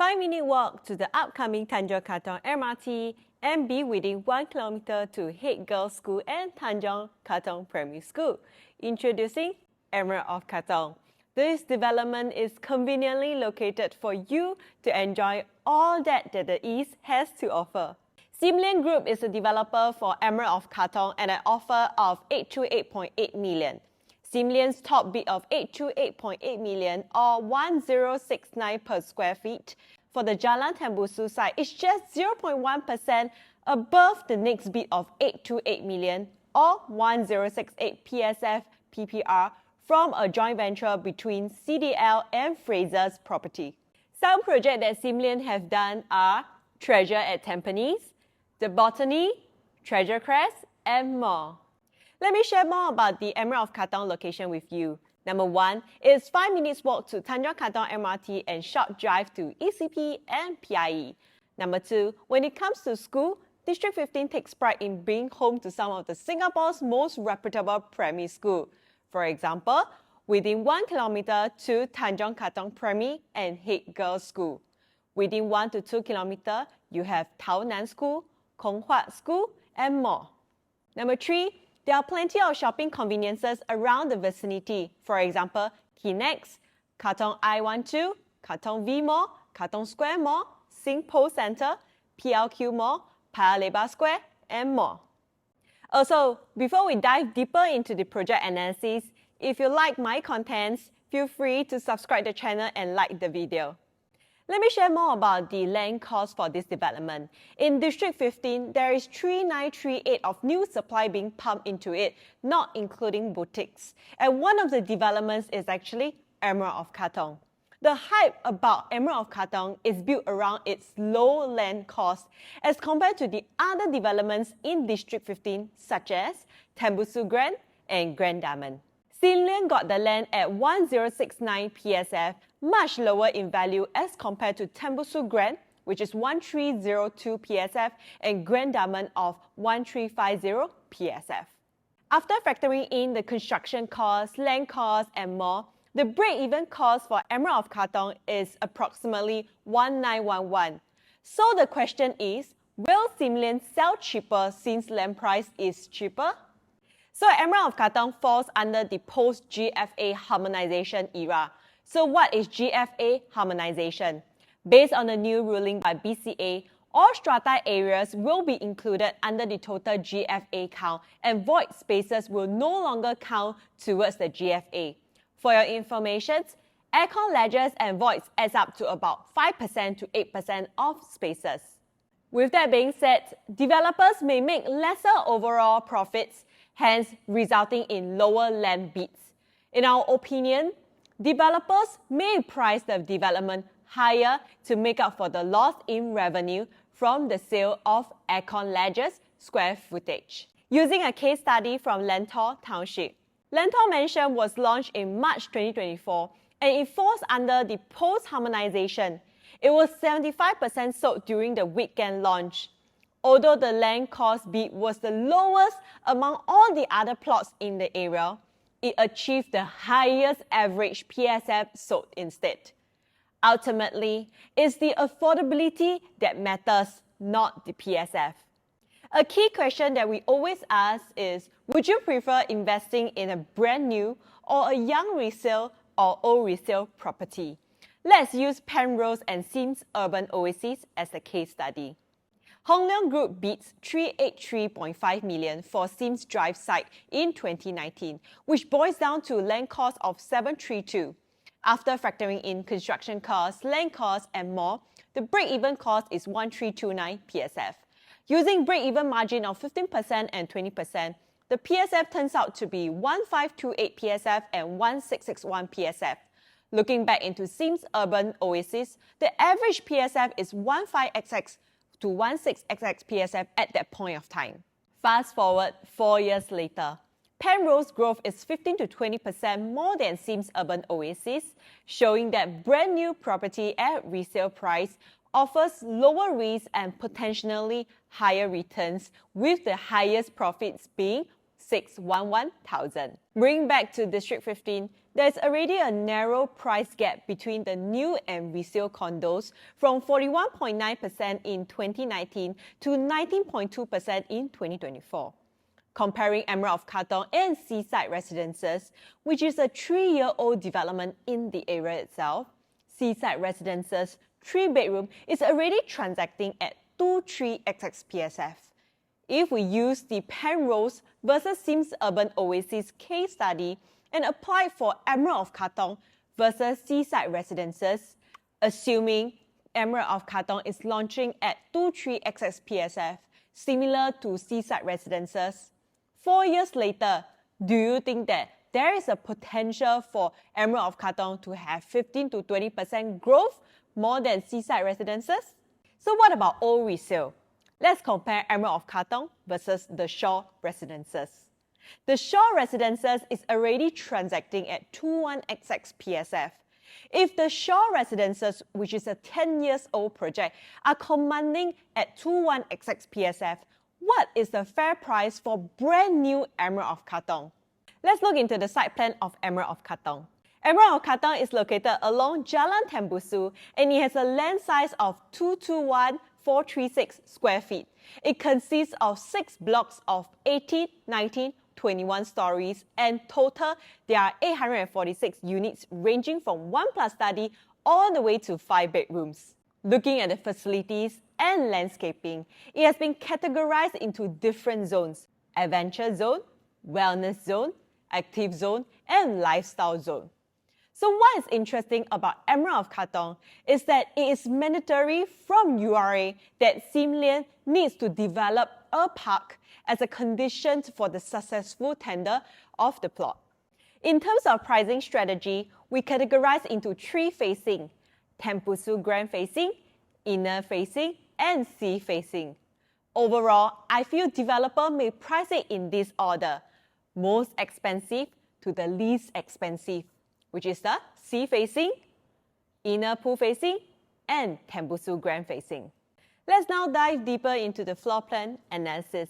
5-minute walk to the upcoming Tanjong Katong MRT and be within 1 kilometer to Head Girls School and Tanjong Katong Primary School. Introducing 𝐵 of Katong. This development is conveniently located for you to enjoy all that the East has to offer. 𝐿𝐴𝐿 Group is a developer for 𝐵 of Katong at an offer of 828.8 million. 𝐿𝐴𝐿's top bid of 828.8 million or 1069 per square feet for the Jalan Tembusu site is just 0.1% above the next bid of 828 million or 1068 PSF PPR from a joint venture between CDL and Fraser's Property. Some projects that 𝐿𝐴𝐿 have done are Treasure at Tampines, The Botany, Treasure Crest, and more. Let me share more about the 𝐵 of Katong location with you. Number 1 is 5 minutes walk to Tanjong Katong MRT and short drive to ECP and PIE. Number 2, when it comes to school, District 15 takes pride in being home to some of Singapore's most reputable primary schools. For example, within 1 kilometer to Tanjong Katong Primary and Head Girls School. Within 1 to 2 kilometers, you have Tao Nan School, 𝐂𝐦𝐿 School, and more. Number 3, there are plenty of shopping conveniences around the vicinity. For example, 𝐂𝐦𝐿𝐥𝐝, Katong I12, Katong V Mall, Katong Square Mall, Singpost Center, PLQ Mall, Paya Lebar Square, and more. Also, before we dive deeper into the project analysis, if you like my contents, feel free to subscribe the channel and like the video. Let me share more about the land cost for this development. In District 15, there is 3938 of new supply being pumped into it, not including boutiques. And one of the developments is actually 𝐵 of Katong. The hype about 𝐵 of Katong is built around its low land cost as compared to the other developments in District 15 such as Tembusu Grand and Grand Diamond. 𝐿𝐴𝐿 got the land at 1069 PSF, much lower in value as compared to Tembusu Grand, which is 1302 PSF, and Grand Diamond of 1350 PSF. After factoring in the construction costs, land costs, and more, the break-even cost for 𝐵 of Katong is approximately 1911. So the question is, will 𝐿𝐴𝐿 sell cheaper since land price is cheaper? So 𝐵 of Katong falls under the post-GFA harmonization era. So what is GFA harmonization? Based on the new ruling by BCA, all strata areas will be included under the total GFA count and void spaces will no longer count towards the GFA. For your information, aircon ledgers and voids adds up to about 5% to 8% of spaces. With that being said, developers may make lesser overall profits, hence resulting in lower land bids. In our opinion, developers may price the development higher to make up for the loss in revenue from the sale of aircon ledgers square footage. Using a case study from Lentor Township. Lentor Mansion was launched in March 2024 and it falls under the Post Harmonization. It was 75% sold during the weekend launch. Although the land cost bid was the lowest among all the other plots in the area, it achieved the highest average PSF sold instead. Ultimately, it's the affordability that matters, not the PSF. A key question that we always ask is, would you prefer investing in a brand new or a young resale or old resale property? Let's use Penrose and Sims Urban Oasis as a case study. Hong Leong Group bids 383.5 million for Sims Drive site in 2019, which boils down to land cost of 732. After factoring in construction costs, land costs, and more, the break-even cost is 1329 PSF. Using break-even margin of 15% and 20%, the PSF turns out to be 1528 PSF and 1661 PSF. Looking back into Sims Urban Oasis, the average PSF is 15XX to 16XX PSF at that point of time. Fast forward 4 years later, Penrose growth is 15 to 20% more than Sims Urban Oasis, showing that brand new property at resale price offers lower risk and potentially higher returns, with the highest profits being 611,000. Bring back to District 15, there's already a narrow price gap between the new and resale condos from 41.9% in 2019 to 19.2% in 2024. Comparing Emerald of Katong and Seaside Residences, which is a 3-year-old development in the area itself, Seaside Residences 3-bedroom is already transacting at 23xx PSF. If we use the Penrose versus Sims Urban Oasis case study and apply it for Emerald of Katong versus Seaside Residences, assuming Emerald of Katong is launching at 23xx PSF, similar to Seaside Residences, 4 years later, do you think that there is a potential for Emerald of Katong to have 15 to 20% growth more than Seaside Residences? So what about old resale? Let's compare Emerald of Katong versus the Shaw Residences. The Shaw Residences is already transacting at 21xx PSF. If the Shaw Residences, which is a 10-year-old project, are commanding at 21xx PSF, what is the fair price for brand new Emerald of Katong? Let's look into the site plan of Emerald of Katong. Emerald of Katong is located along Jalan Tembusu and it has a land size of 221,436 square feet. It consists of 6 blocks of 18, 19, 21 stories, and total there are 846 units ranging from 1+ study all the way to 5 bedrooms. Looking at the facilities and landscaping, it has been categorized into different zones: adventure zone, wellness zone, active zone, and lifestyle zone. So what is interesting about Emerald of Katong is that it is mandatory from URA that Sim Lian needs to develop a park as a condition for the successful tender of the plot. In terms of pricing strategy, we categorize into 3 facing: Tembusu Grand facing, inner facing, and sea facing. Overall, I feel developer may price it in this order: most expensive to the least expensive, which is the sea facing, inner pool facing, and Tembusu Grand facing. Let's now dive deeper into the floor plan analysis.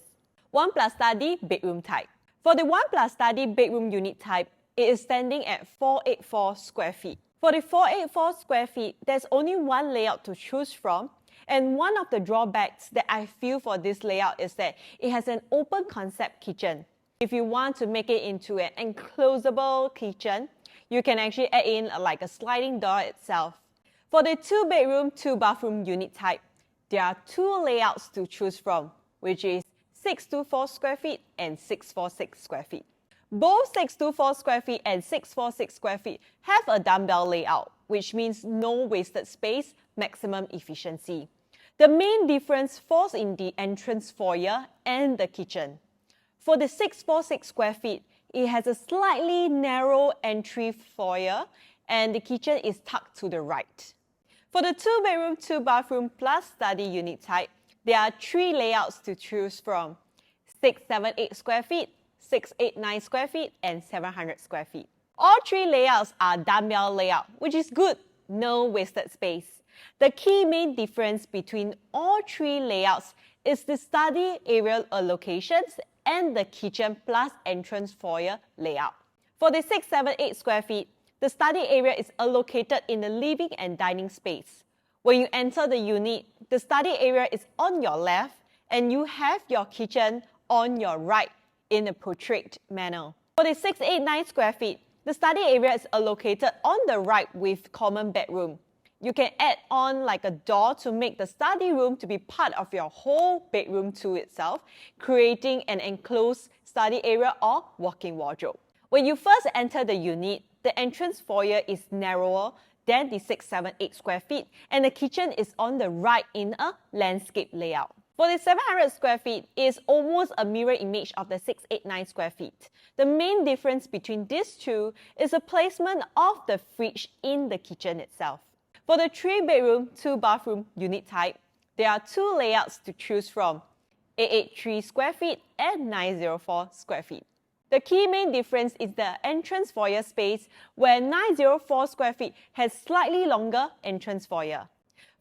1+ study bedroom type. For the 1+ study bedroom unit type, it is standing at 484 square feet. For the 484 square feet, there's only one layout to choose from, and one of the drawbacks that I feel for this layout is that it has an open concept kitchen. If you want to make it into an enclosable kitchen, you can actually add in like a sliding door itself. For the 2-bedroom, 2-bathroom unit type, there are 2 layouts to choose from, which is 624 square feet and 646 square feet. Both 624 square feet and 646 square feet have a dumbbell layout, which means no wasted space, maximum efficiency. The main difference falls in the entrance foyer and the kitchen. For the 646 square feet, it has a slightly narrow entry foyer and the kitchen is tucked to the right. For the 2-bedroom, 2-bathroom plus study unit type, there are 3 layouts to choose from: 678 square feet, 689 square feet, and 700 square feet. All 3 layouts are dumbbell layout, which is good, no wasted space. The key main difference between all 3 layouts is the study area allocations and the kitchen plus entrance foyer layout. For the 678 square feet, the study area is allocated in the living and dining space. When you enter the unit, the study area is on your left and you have your kitchen on your right in a portrait manner. For the 689 square feet, the study area is allocated on the right with common bedroom. You can add on like a door to make the study room to be part of your whole bedroom to itself, creating an enclosed study area or walk-in wardrobe. When you first enter the unit, the entrance foyer is narrower than the 678 square feet and the kitchen is on the right in a landscape layout. For the 700 square feet, it is almost a mirror image of the 689 square feet. The main difference between these two is the placement of the fridge in the kitchen itself. For the 3-bedroom, 2-bathroom unit type, there are 2 layouts to choose from: 883 square feet and 904 square feet. The key main difference is the entrance foyer space, where 904 square feet has slightly longer entrance foyer.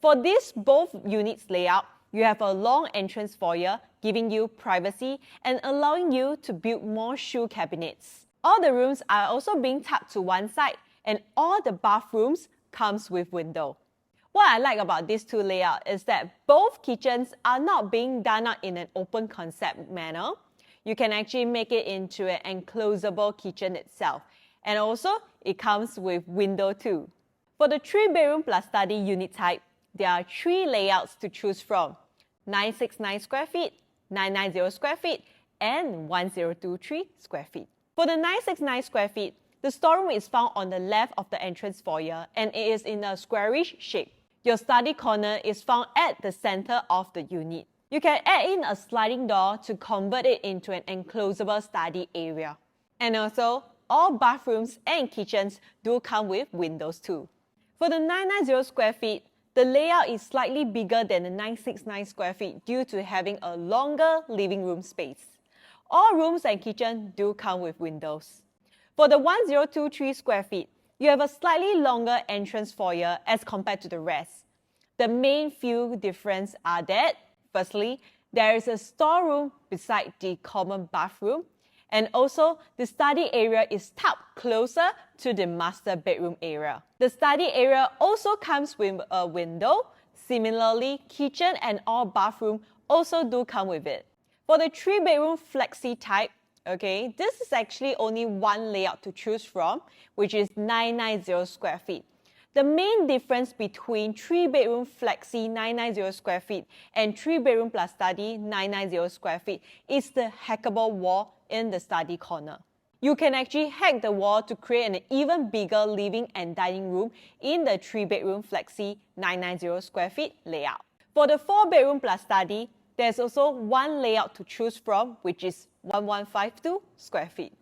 For these both units layout, you have a long entrance foyer, giving you privacy and allowing you to build more shoe cabinets. All the rooms are also being tucked to one side, and all the bathrooms comes with window. What I like about these two layouts is that both kitchens are not being done out in an open concept manner. You can actually make it into an enclosable kitchen itself. And also, it comes with window too. For the 3-bedroom plus study unit type, there are 3 layouts to choose from: 969 square feet, 990 square feet, and 1023 square feet. For the 969 square feet, the storeroom is found on the left of the entrance foyer and it is in a squarish shape. Your study corner is found at the center of the unit. You can add in a sliding door to convert it into an enclosable study area. And also, all bathrooms and kitchens do come with windows too. For the 990 square feet, the layout is slightly bigger than the 969 square feet due to having a longer living room space. All rooms and kitchen do come with windows. For the 1023 square feet, you have a slightly longer entrance foyer as compared to the rest. The main few differences are that, firstly, there is a storeroom beside the common bathroom, and also the study area is tucked closer to the master bedroom area. The study area also comes with a window. Similarly, kitchen and all bathroom also do come with it. For the 3-bedroom flexi type, okay, this is actually only one layout to choose from, which is 990 square feet. The main difference between 3-bedroom flexi 990 square feet and 3-bedroom plus study 990 square feet is the hackable wall in the study corner. You can actually hack the wall to create an even bigger living and dining room in the 3-bedroom flexi 990 square feet layout. For the 4-bedroom plus study, there's also one layout to choose from, which is 1152 square feet.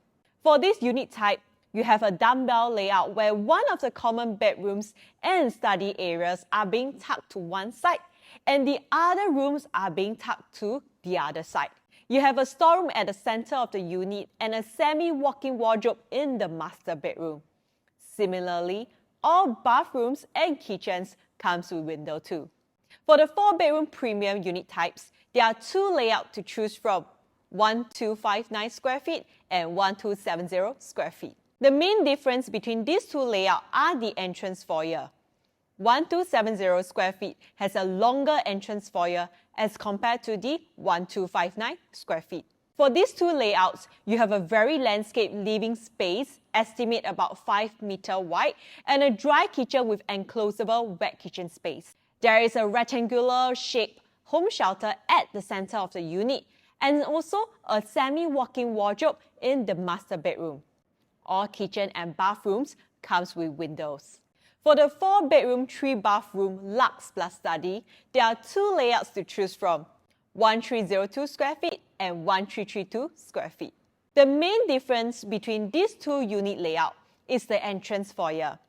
For this unit type, you have a dumbbell layout where one of the common bedrooms and study areas are being tucked to one side and the other rooms are being tucked to the other side. You have a storeroom at the center of the unit and a semi-walk-in wardrobe in the master bedroom. Similarly, all bathrooms and kitchens comes with window too. For the 4-bedroom premium unit types, there are 2 layouts to choose from: 1259 square feet and 1270 square feet. The main difference between these 2 layouts are the entrance foyer. 1270 square feet has a longer entrance foyer as compared to the 1259 square feet. For these 2 layouts, you have a very landscaped living space, estimate about 5 meters wide, and a dry kitchen with enclosable wet kitchen space. There is a rectangular shaped home shelter at the center of the unit, and also a semi-walk-in wardrobe in the master bedroom. All kitchen and bathrooms comes with windows. For the 4-bedroom, 3-bathroom Luxe plus study, there are 2 layouts to choose from: 1302 square feet and 1332 square feet. The main difference between these 2 unit layouts is the entrance foyer.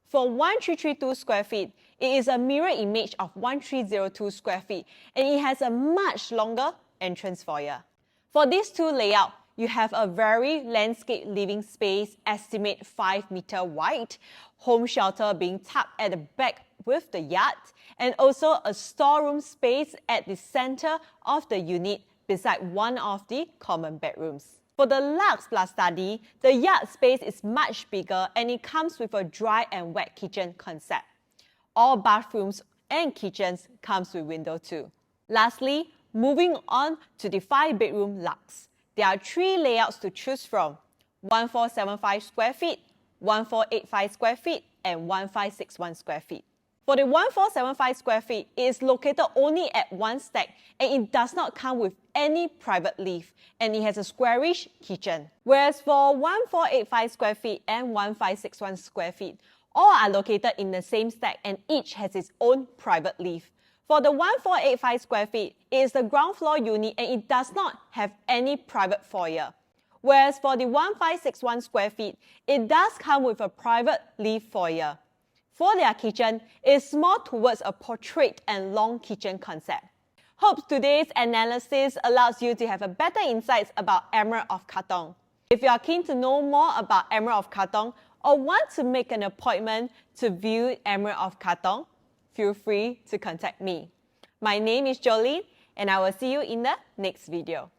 For 1332 square feet, it is a mirror image of 1302 square feet and it has a much longer entrance foyer. For these 2 layouts, you have a very landscaped living space, estimate 5 meters wide, home shelter being tucked at the back with the yard, and also a storeroom space at the center of the unit beside one of the common bedrooms. For the Luxe plus study, the yard space is much bigger and it comes with a dry and wet kitchen concept. All bathrooms and kitchens comes with window too. Lastly, moving on to the 5-bedroom Luxe. There are 3 layouts to choose from: 1475 square feet, 1485 square feet, and 1561 square feet. For the 1475 square feet, it is located only at one stack and it does not come with any private lift and it has a squarish kitchen. Whereas for 1485 square feet and 1561 square feet, all are located in the same stack and each has its own private lift. For the 1485 square feet, it is the ground floor unit and it does not have any private foyer. Whereas for the 1561 square feet, it does come with a private lift foyer. For their kitchen, it is more towards a portrait and long kitchen concept. Hope today's analysis allows you to have a better insights about Emerald of Katong. If you are keen to know more about Emerald of Katong or want to make an appointment to view Emerald of Katong, feel free to contact me. My name is Jolene and I will see you in the next video.